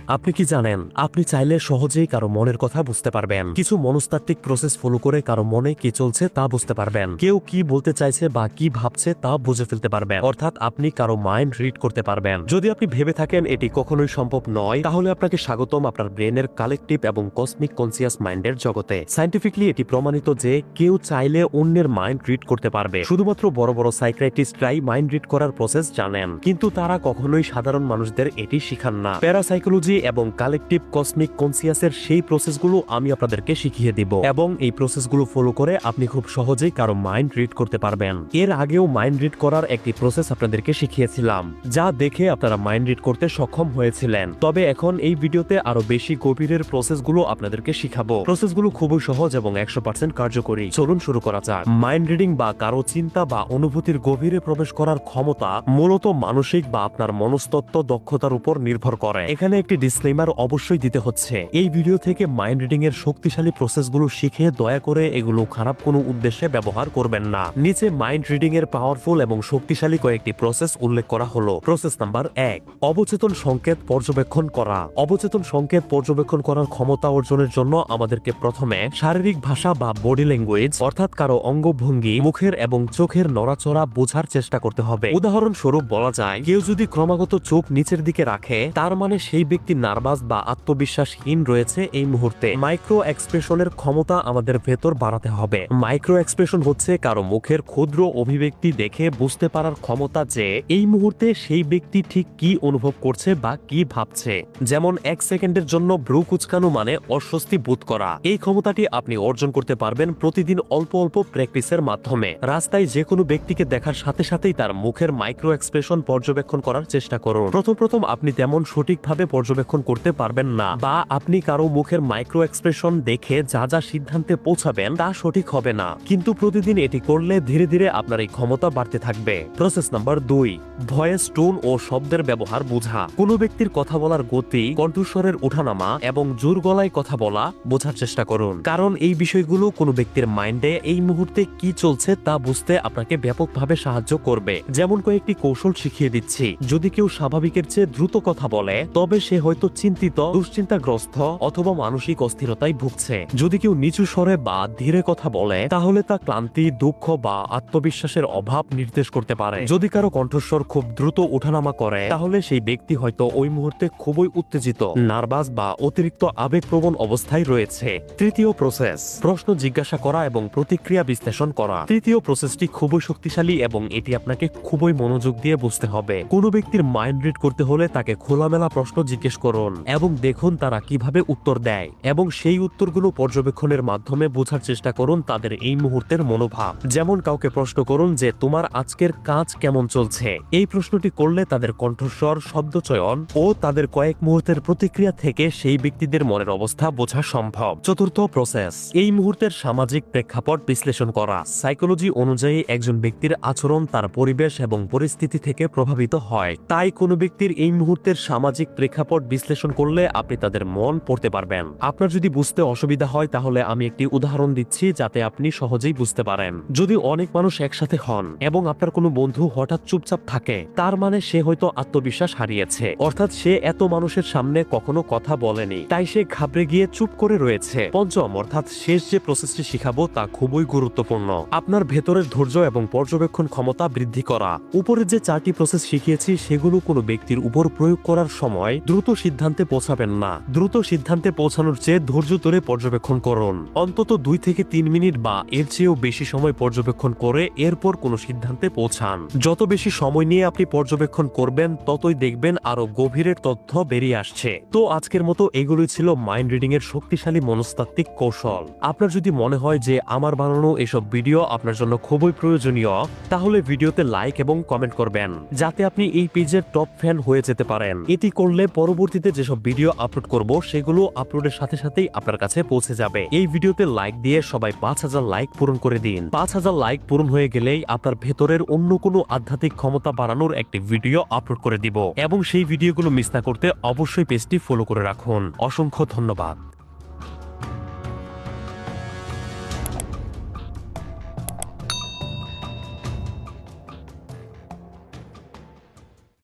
আপনি কি জানেন, আপনি চাইলে সহজেই কারো মনের কথা বুঝতে পারবেন। কিছু মনস্তাত্ত্বিক প্রসেস ফলো করে কারো মনে কি চলছে তা বুঝতে পারবেন। কেউ কি বলতে চাইছে বা কি ভাবছে তা বুঝে ফেলতে পারবেন। অর্থাৎ আপনি কারো মাইন্ড রিড করতে পারবেন। যদি আপনি ভেবে থাকেন এটি কখনোই সম্ভব নয়, তাহলে আপনাকে স্বাগতম আপনার ব্রেনের কালেকটিভ এবং কসমিক কনসিয়াস মাইন্ডের জগতে। সায়েন্টিফিকলি এটি প্রমাণিত যে কেউ চাইলে অন্যের মাইন্ড রিড করতে পারবে। শুধুমাত্র বড় বড় সাইকিয়াট্রিস্টরাই মাইন্ড রিড করার প্রসেস জানেন, কিন্তু তারা কখনোই সাধারণ মানুষদের এটি শিখান না। প্যারাসাইকোলজি এবং কালেকটিভ কসমিক কনসিয়াসের সেই প্রসেসগুলো আমি আপনাদেরকে শিখিয়ে দিব, এবং এই প্রসেসগুলো ফলো করে আপনি খুব সহজেই কারো মাইন্ড রিড করতে পারবেন। এর আগেও মাইন্ড রিড করার একটি প্রসেস আপনাদেরকে শিখিয়েছিলাম, যা দেখে আপনারা মাইন্ড রিড করতে সক্ষম হয়েছিলেন। তবে এখন এই ভিডিওতে আরো বেশি গভীরের প্রসেসগুলো আপনাদেরকে শিখাবো। প্রসেসগুলো খুবই সহজ এবং 100% কার্যকরী। চলুন শুরু করা যাক। মাইন্ড রিডিং বা কারো চিন্তা বা অনুভূতির গভীরে প্রবেশ করার ক্ষমতা মূলত মানসিক বা আপনার মনস্তত্ত্ব দক্ষতার উপর নির্ভর করে। এখানে একটি ডিসক্লেমার অবশ্যই দিতে হচ্ছে, এই ভিডিও থেকে মাইন্ড রিডিং এর শক্তিশালী প্রসেসগুলো শিখে দয়া করে এগুলো খারাপ কোনো উদ্দেশ্যে ব্যবহার করবেন না। নিচে মাইন্ড রিডিং এর পাওয়ারফুল এবং শক্তিশালী কয়েকটি প্রসেস উল্লেখ করা হলো। প্রসেস নাম্বার 1, অবচেতন সংকেত পর্যবেক্ষণ করা। অবচেতন সংকেত পর্যবেক্ষণ করার ক্ষমতা অর্জনের জন্য আমাদেরকে প্রথমে শারীরিক ভাষা বা বডি ল্যাঙ্গুয়েজ, অর্থাৎ কারো অঙ্গভঙ্গি, মুখের এবং চোখের নড়াচড়া বোঝার চেষ্টা করতে হবে। উদাহরণস্বরূপ বলা যায়, কেউ যদি ক্রমাগত চোখ নিচের দিকে রাখে, তার মানে সেই ব্যক্তি নার্ভাস বা আত্মবিশ্বাসহীন রয়েছে এই মুহূর্তে। মাইক্রো এক্সপ্রেশনের ক্ষমতা আমাদের ভেতর বাড়াতে হবে। মাইক্রো এক্সপ্রেশন হচ্ছে কারো মুখের ক্ষুদ্র অভিব্যক্তি দেখে বুঝতে পারার ক্ষমতা যে এই মুহূর্তে সেই ব্যক্তি ঠিক কি অনুভব করছে বা কি ভাবছে। যেমন 1 সেকেন্ডের জন্য ভ্রু কুঁচকানো মানে অস্বস্তি বোধ করা। এই ক্ষমতাটি আপনি অর্জন করতে পারবেন প্রতিদিন অল্প অল্প প্র্যাকটিসের মাধ্যমে। রাস্তায় যে কোনো ব্যক্তিকে দেখার সাথে সাথেই তার মুখের মাইক্রো এক্সপ্রেশন পর্যবেক্ষণ করার চেষ্টা করুন। প্রথম আপনি তেমন সঠিকভাবে পর্যবেক্ষণ করতে পারবেন না, বা আপনি কারো মুখের মাইক্রো এক্সপ্রেশন দেখে যা যা সিদ্ধান্তে পৌঁছাবেন তা সঠিক হবে না, কিন্তু প্রতিদিন এটি করলে ধীরে ধীরে আপনার এই ক্ষমতা বাড়তে থাকবে। প্রসেস নাম্বার 2, ভয়েস টোন ও শব্দের ব্যবহার বোঝা। কোনো ব্যক্তির কথা বলার গতি, কণ্ঠস্বরের ওঠানামা এবং জোর গলায় কথা বলা বোঝার চেষ্টা করুন, কারণ এই বিষয়গুলো কোনো ব্যক্তির মাইন্ডে এই মুহূর্তে কি চলছে তা বুঝতে আপনাকে ব্যাপকভাবে সাহায্য করবে। যেমন কয়েকটি কৌশল শিখিয়ে দিচ্ছি। যদি কেউ স্বাভাবিকের চেয়ে দ্রুত কথা বলে, তবে সে হয়তো চিন্তিত, দুশ্চিন্তাগ্রস্ত অথবা মানসিক অস্থিরতায় ভুগছে। যদি কেউ নিচু স্বরে বা ধীরে কথা বলে, তাহলে তা ক্লান্তি, দুঃখ বা আত্মবিশ্বাসের অভাব নির্দেশ করতে পারে। যদি কারো কণ্ঠস্বর খুব দ্রুত ওঠানামা করে, তাহলে সেই ব্যক্তি হয়তো ওই মুহূর্তে খুবই উত্তেজিত, নার্ভাস বা অতিরিক্ত আবেগপ্রবণ অবস্থায় রয়েছে। তৃতীয় প্রসেস, প্রশ্ন জিজ্ঞাসা করা এবং প্রতিক্রিয়া বিশ্লেষণ করা। তৃতীয় প্রসেসটি খুবই শক্তিশালী এবং এটি আপনাকে খুবই মনোযোগ দিয়ে বুঝতে হবে। কোনো ব্যক্তির মাইন্ড রিড করতে হলে তাকে খোলামেলা প্রশ্ন জিজ্ঞেস করুন এবং দেখুন তারা কিভাবে উত্তর দেয়, এবং সেই উত্তরগুলো পর্যবেক্ষণের মাধ্যমে বোঝার চেষ্টা করুন তাদের এই মুহূর্তের মনোভাব। যেমন কাউকে প্রশ্ন করুন যে তোমার আজকের কাজ কেমন চলছে। এই প্রশ্নটি করলে তাদের কণ্ঠস্বর, শব্দচয়ন ও তাদের কয়েক মুহূর্তের প্রতিক্রিয়া থেকে সেই ব্যক্তিদের মনের অবস্থা বোঝা সম্ভব। চতুর্থ প্রসেস, এই মুহূর্তের সামাজিক প্রেক্ষাপট বিশ্লেষণ করা। সাইকোলজি অনুযায়ী একজন ব্যক্তির আচরণ তার পরিবেশ এবং পরিস্থিতি থেকে প্রভাবিত হয়। তাই কোনো ব্যক্তির এই মুহূর্তের সামাজিক প্রেক্ষাপট বিশ্লেষণ করলে আপনি তাদের মন পড়তে পারবেন। আপনার যদি বুঝতে অসুবিধা হয়, তাহলে আমি একটি উদাহরণ দিচ্ছি যাতে আপনি সহজেই বুঝতে পারেন। যদি অনেক মানুষ একসাথে হন এবং আপনার কোনো বন্ধু হঠাৎ চুপচাপ থাকে, তার মানে সে হয়তো আত্মবিশ্বাস হারিয়েছে, অর্থাৎ সে এত মানুষের সামনে কখনো কথা বলেনি, তাই সে ঘাবড়ে গিয়ে চুপ করে রয়েছে। পঞ্চম অর্থাৎ শেষ যে প্রসেসটি শিখাবো তা খুবই গুরুত্বপূর্ণ, আপনার ভেতরের ধৈর্য এবং পর্যবেক্ষণ ক্ষমতা বৃদ্ধি করা। উপরে যে 4টি প্রসেস শিখিয়েছি সেগুলো কোনো ব্যক্তির উপর প্রয়োগ করার সময় দ্রুত সিদ্ধান্তে পৌঁছাবেন না। দ্রুত সিদ্ধান্তে পৌঁছানোর চেয়ে ধৈর্য ধরে পর্যবেক্ষণ করুন। অন্তত 2 থেকে 3 মিনিট বা এর চেয়েও বেশি সময় পর্যবেক্ষণ করে এরপর কোনো সিদ্ধান্তে পৌঁছান। যত বেশি সময় নিয়ে আপনি পর্যবেক্ষণ করবেন, ততই দেখবেন আরো গভীরের তথ্য বেরিয়ে আসছে। তো আজকের মতো এগুলোই ছিল মাইন্ড রিডিং এর শক্তিশালী মনস্তাত্ত্বিক কৌশল। আপনার যদি মনে হয় যে আমার বানানো এসব ভিডিও আপনার জন্য খুবই প্রয়োজনীয়, তাহলে ভিডিওতে লাইক এবং কমেন্ট করবেন, যাতে আপনি এই পেজের টপ ফ্যান হয়ে যেতে পারেন। এটি করলে পরবর্তীতে যেসব ভিডিও আপলোড করব সেগুলো আপলোডের সাথে সাথেই আপনার কাছে পৌঁছে যাবে। এই ভিডিওতে লাইক দিয়ে সবাই 5000 লাইক পূরণ করে দিন। 5000 লাইক পূরণ হয়ে গেলেই আপনার ভেতরের অন্য কোনো আধ্যাত্মিক ক্ষমতা বাড়ানোর একটি ভিডিও আপলোড করে দিব, এবং সেই ভিডিওগুলো মিস না করতে অবশ্যই পেজটি ফলো করে রাখুন। অসংখ্য ধন্যবাদ।